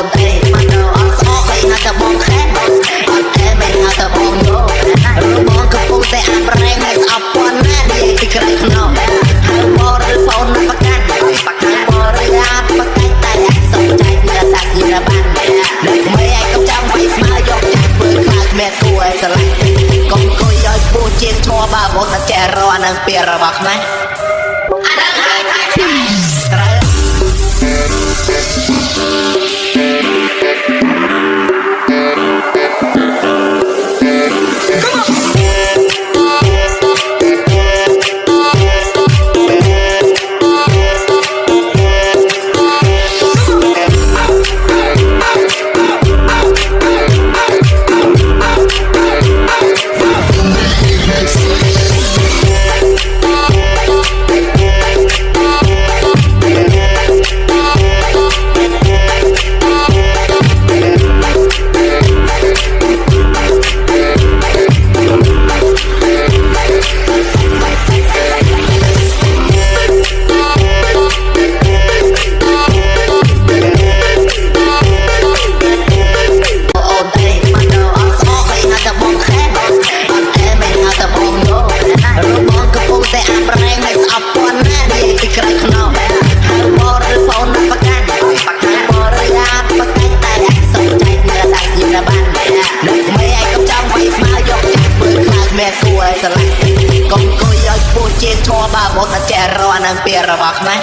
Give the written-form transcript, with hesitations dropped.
អូនទេមកទៅអត់ស្អកឲ្យណាទៅបងខែអត់ទេមិនហៅទៅបងយោបងកំពុងតែអាប់រែងឲ្យស្អប់ពន់ណានិយាយពីក្រៅខ្នងហៅបងឬហ្វូនណាប្រកាន់បាក់ខាងបងឬអាប់ប្រកាន់តែសុំចែកមើលសាច់យីរបាននៅក្មេងឯងកំចាំវាស្មើយកចាក់ធ្វើខ្លាចមែនគួរឲ្យស្រឡាញ់កុំគួយឲ្យពូជាឈ្មោះបើបងតែចេះរកអានឹងពីរបស់ខ្មែរគួរឲ្យស្រឡាញ់កុំគួយឲ្យពូជាឈ្មោះបើបងតែចេះរកអានឹងពីរបស់ខ្មែរ